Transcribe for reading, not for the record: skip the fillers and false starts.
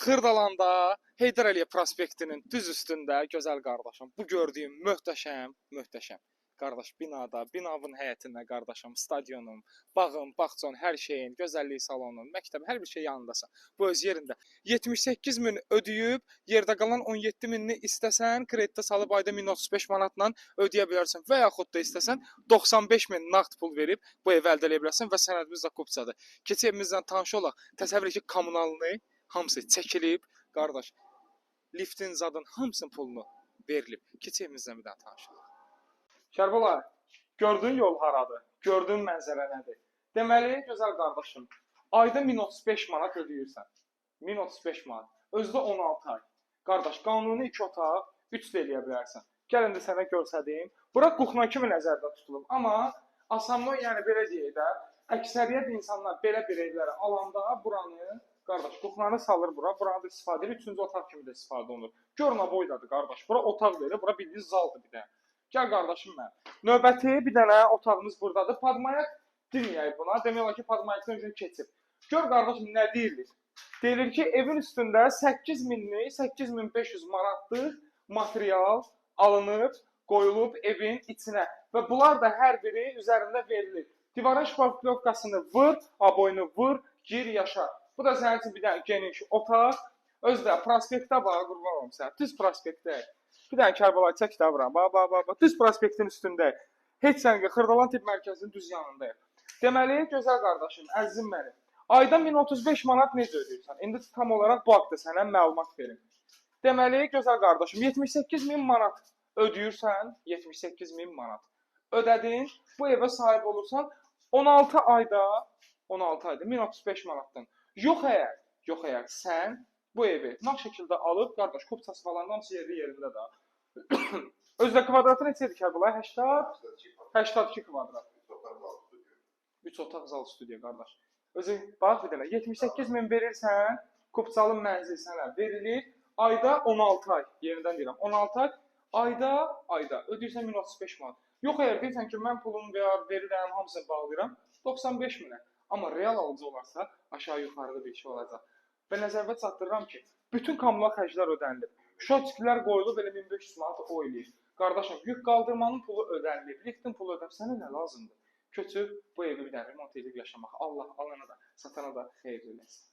Xırdalanda Heydər Əliyev prospektinin düz üstündə gözəl qardaşım. Bu gördüyüm möhtəşəm. Qardaş binada, binanın həyətində qardaşım, stadionum, bağım, bağçam, hər şeyin, gözəllik salonun, məktəb, hər bir şey yanındasan. Bu öz yerində. 78 min ödəyib, yerdə qalan 17 minini istəsən, kreditə salıb ayda 1035 manatla ödəyə bilərsən və yaxud da istəsən 95 min nağd pul verib bu evi əldə edə bilərsən və sənədimiz də kupçadır. Keç evimizdən tanış olaq. Təsəvvür et ki, kommunalını hamısı çəkilib, qardaş, liftin zadın hamısının pulunu verilib. Keç evimizdən bir daha tanış olaq. Kərbəlayı, gördüyün yol haradır? Gördüyün mənzərə nədir? Deməli, gözəl qardaşım, ayda 1035 manat ödəyirsən. 1035 manat. Özdə 16 ay. Qardaş, qanuni 2 otaq, 3 də eləyə bilərsən. Gəl indi sənə göstəreyim. Bura kuxna kimi nəzərdə tutulub. Amma asanlı, yəni belə deyək də, əksəriyyət insanlar belə bir evləri alanda buranı, qardaş, kuxnanı salır bura, buranı da istifadə edir, 3-cü otaq kimi də istifadə olunur. Görünə boydadır, qardaş. Bura otaq verir, bura bildiğin zaldır bir də. Gəl qardaşım mən. Növbəti bir dənə otağımız buradadır. Padmayak deməyək buna. Demək olar ki, padmayakdan öncə keçib. Gör qardaşım nə deyilir? Deyilir ki, evin üstündə 8000-li, 8500 manatlıq material alınıb, qoyulub evin içinə. Və bunlar da hər biri üzərində verilir. Divarın şpaklovkasını vur, aboyunu vur, gir, yaşa. Bu da sənin üçün bir dənə geniş otaq. Özdə prospektdə var, qurban olum sən. Düz prospektdə. Bir dənə Kərbəlayı çək də vuram. Bax. Düz prospektin üstündə. Heç sən Xırdalan tibb mərkəzinin düz yanındayıq. Deməli, gözəl qardaşım, əzizim mənim. Ayda 1035 manat necə ödəyirsən? İndi tam olaraq bu haqda sənə məlumat verim. Deməli, gözəl qardaşım, 78 min manat ödəyirsən, 78 min manat. Ödədin, bu evə sahib olursan 16 ayda 1035 manatdan. Yox əgər sən bu evi nağd şəkildə alıb, qardaş, kupçası falan hamısı yerində də. Özdə kvadratı neçədir Kərbəlayı? 82 kvadrat. 3 otaq zal studiya, qardaş. Özü, bax bir dənə, 78 min verirsən, kupçalı mənzil sənə verilir. Ayda 16 ay, yenidən deyirəm, 16 ay, ayda ödəyirsən 1035 manat. Yox, əgər deyirsən ki, mən pulumu verirəm, hamısını bağlayıram, 95 minə. Amma real alıcı olarsa, aşağı yuxarıda bir şey olacaq. Və nəzərdə çatdırıram ki, bütün kommunal xərclər ödənilib. Şotiklər qoyulub, elə 1500 manat o eləyir. Qardaşım, yük qaldırmanın pulu ödənilib, liftin pulu ödənilib. Sənə nə lazımdır? Köçüb bu evi bir dənə remont edib yaşamaq. Allah alana da, satana da xeyir eləsin.